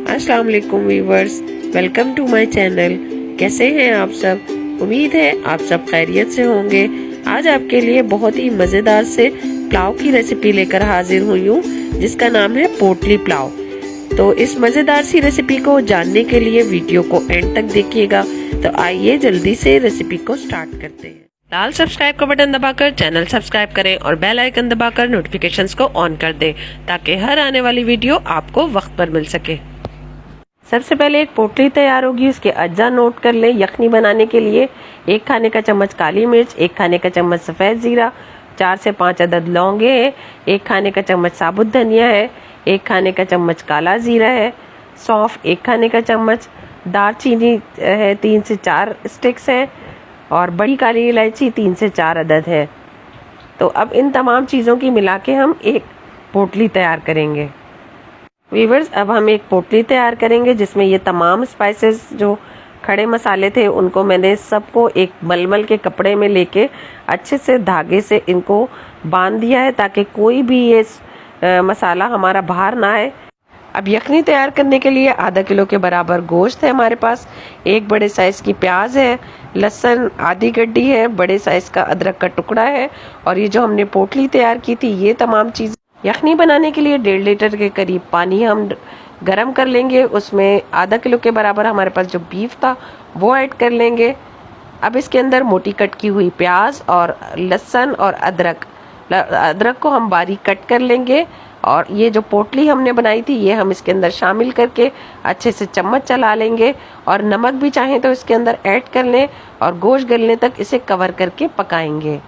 अस्सलाम वालेकुम viewers, welcome to my channel. कैसे हैं आप सब? उम्मीद है आप सब खैरियत से होंगे। आज आपके लिए बहुत ही मजेदार से पुलाव की रेसिपी लेकर हाजिर हुई हूँ, जिसका नाम है पोटली पुलाव। तो इस मजेदार सी रेसिपी को जानने के लिए वीडियो को एंड तक देखिएगा। तो आइए जल्दी से रेसिपी को स्टार्ट करते हैं। लाल सब्सक्राइब का बटन दबाकर चैनल सब्सक्राइब करें और बेल आइकन दबाकर नोटिफिकेशंस को ऑन कर दें, ताकि हर आने वाली वीडियो आपको वक्त पर मिल सके। सबसे पहले एक पोटली तैयार होगी, उसके अज्जा नोट कर लें। यखनी बनाने के लिए 1 खाने का चम्मच काली मिर्च, 1 खाने का चम्मच सफ़ेद ज़ीरा, 4 से 5 अदद लौंगे हैं, 1 खाने का चम्मच साबुत धनिया है, 1 खाने का चम्मच काला ज़ीरा है, सौंफ 1 खाने का चम्मच, दालचीनी है 3 से 4 स्टिक्स हैं और बड़ी काली इलायची 3 से 4 अदद है। तो अब इन तमाम चीज़ों की मिला के हम एक पोटली तैयार करेंगे। वीवर्स, अब हम एक पोटली तैयार करेंगे जिसमें ये तमाम स्पाइसेस जो खड़े मसाले थे उनको मैंने सबको एक मलमल के कपड़े में लेके अच्छे से धागे से इनको बांध दिया है, ताकि कोई भी ये मसाला हमारा बाहर ना आए। अब यखनी तैयार करने के लिए आधा किलो के बराबर गोश्त है हमारे पास, 1 बड़े साइज की प्याज है, लहसुन आधी गड्डी है, बड़े साइज का अदरक का टुकड़ा है और ये जो हमने पोटली तैयार की थी, ये तमाम चीज़। यखनी बनाने के लिए 1.5 लीटर के करीब पानी हम गरम कर लेंगे। उसमें आधा किलो के बराबर हमारे पास जो बीफ था वो ऐड कर लेंगे। अब इसके अंदर मोटी कट की हुई प्याज और लहसुन और अदरक को हम बारीक कट कर लेंगे और ये जो पोटली हमने बनाई थी ये हम इसके अंदर शामिल करके अच्छे से चम्मच चला लेंगे और नमक भी चाहें तो इसके अंदर ऐड कर लें और गोश्त गलने तक इसे कवर करके पकाएंगे।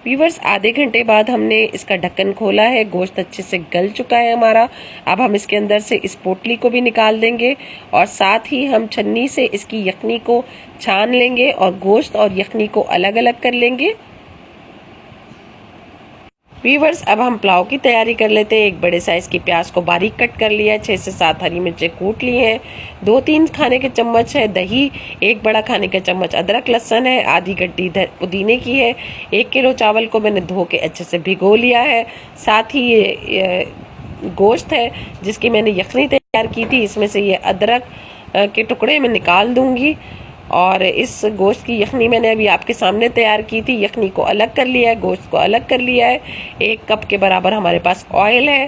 व्यूवर्स, आधे घंटे बाद हमने इसका ढक्कन खोला है, गोश्त अच्छे से गल चुका है हमारा। अब हम इसके अंदर से इस पोटली को भी निकाल देंगे और साथ ही हम छन्नी से इसकी यखनी को छान लेंगे और गोश्त और यखनी को अलग अलग कर लेंगे। व्यूवर्स, अब हम पुलाव की तैयारी कर लेते हैं। 1 बड़े साइज की प्याज को बारीक कट कर लिया है, 6 से 7 हरी मिर्चें कूट ली हैं, 2-3 खाने के चम्मच है दही, 1 बड़ा खाने का चम्मच अदरक लहसुन है, आधी गड्डी पुदीने की है, 1 किलो चावल को मैंने धो के अच्छे से भिगो लिया है। साथ ही ये गोश्त है जिसकी मैंने यखनी तैयार की थी, इसमें से ये अदरक के टुकड़े मैं निकाल दूंगी और इस गोश्त की यखनी मैंने अभी आपके सामने तैयार की थी। यखनी को अलग कर लिया है, गोश्त को अलग कर लिया है। 1 कप के बराबर हमारे पास ऑयल है।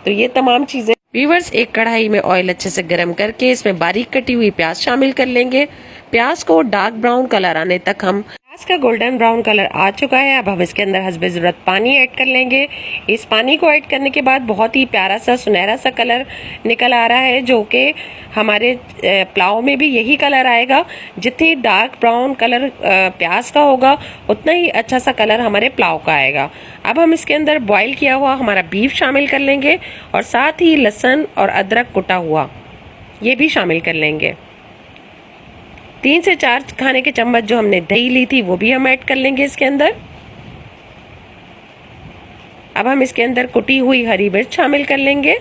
तो ये तमाम चीजें। व्यूवर्स, एक कढ़ाई में ऑयल अच्छे से गर्म करके इसमें बारीक कटी हुई प्याज शामिल कर लेंगे। प्याज को डार्क ब्राउन कलर आने तक हम प्याज का गोल्डन ब्राउन कलर आ चुका है। अब हम इसके अंदर हस्बे ज़रूरत पानी ऐड कर लेंगे। इस पानी को ऐड करने के बाद बहुत ही प्यारा सा सुनहरा सा कलर निकल आ रहा है, जो कि हमारे पुलाव में भी यही कलर आएगा। जितनी डार्क ब्राउन कलर प्याज का होगा उतना ही अच्छा सा कलर हमारे पुलाव का आएगा। अब हम इसके अंदर बॉईल किया हुआ हमारा बीफ शामिल कर लेंगे और साथ ही लहसुन और अदरक कुटा हुआ ये भी शामिल कर लेंगे। 3 से 4 खाने के चम्मच जो हमने दही ली थी वो भी हम ऐड कर लेंगे इसके अंदर। अब हम इसके अंदर कुटी हुई हरी मिर्च शामिल कर लेंगे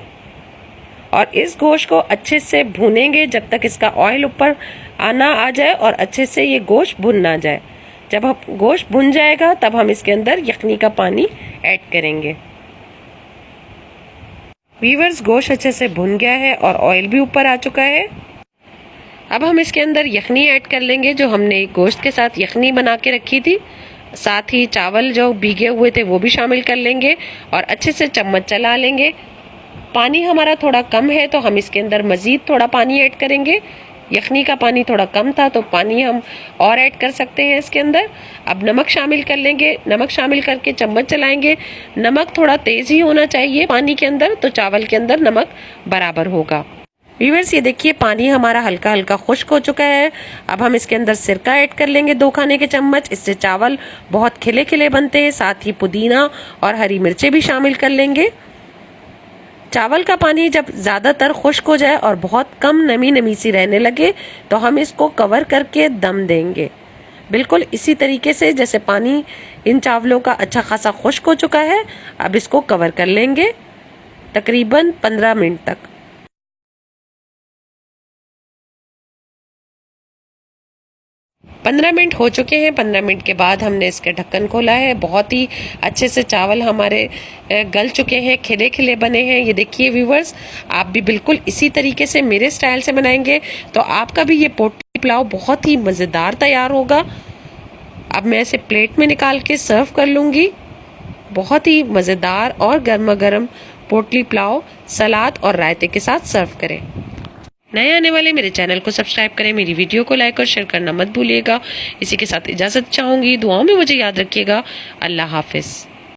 और इस गोश्त को अच्छे से भूनेंगे जब तक इसका ऑयल ऊपर आना आ जाए और अच्छे से ये गोश्त भुन ना जाए। जब हम गोश्त भुन जाएगा तब हम इसके अंदर यखनी का पानी ऐड करेंगे। व्यूअर्स, गोश्त अच्छे से भुन गया है और ऑयल भी ऊपर आ चुका है। अब हम इसके अंदर यखनी ऐड कर लेंगे जो हमने गोश्त के साथ यखनी बना के रखी थी। साथ ही चावल जो भीगे हुए थे वो भी शामिल कर लेंगे और अच्छे से चम्मच चला लेंगे। पानी हमारा थोड़ा कम है तो हम इसके अंदर मजीद थोड़ा पानी ऐड करेंगे। यखनी का पानी थोड़ा कम था तो पानी हम और ऐड कर सकते हैं इसके अंदर। अब नमक शामिल कर लेंगे। नमक शामिल करके चम्मच चलाएंगे। नमक थोड़ा तेज ही होना चाहिए पानी के अंदर, तो चावल के अंदर नमक बराबर होगा। व्यूअर्स, ये देखिए पानी हमारा हल्का हल्का खुश्क हो चुका है। अब हम इसके अंदर सिरका ऐड कर लेंगे 2 खाने के चम्मच। इससे चावल बहुत खिले खिले बनते हैं। साथ ही पुदीना और हरी मिर्चें भी शामिल कर लेंगे। चावल का पानी जब ज्यादातर खुश्क हो जाए और बहुत कम नमी नमी सी रहने लगे तो हम इसको कवर करके दम देंगे, बिल्कुल इसी तरीके से जैसे पानी इन चावलों का अच्छा खासा खुश्क हो चुका है। अब इसको कवर कर लेंगे तकरीबन 15 मिनट तक। 15 मिनट हो चुके हैं। 15 मिनट के बाद हमने इसके ढक्कन खोला है। बहुत ही अच्छे से चावल हमारे गल चुके हैं, खिले खिले बने हैं। ये देखिए व्यूवर्स, आप भी बिल्कुल इसी तरीके से मेरे स्टाइल से बनाएंगे तो आपका भी ये पोटली पुलाव बहुत ही मज़ेदार तैयार होगा। अब मैं इसे प्लेट में निकाल के सर्व कर लूँगी। बहुत ही मज़ेदार और गर्मा गर्म पोटली पुलाव सलाद और रायते के साथ सर्व करें। नए आने वाले मेरे चैनल को सब्सक्राइब करें, मेरी वीडियो को लाइक और शेयर करना मत भूलिएगा। इसी के साथ इजाज़त चाहूँगी। दुआओं में मुझे याद रखिएगा। अल्लाह हाफिज़।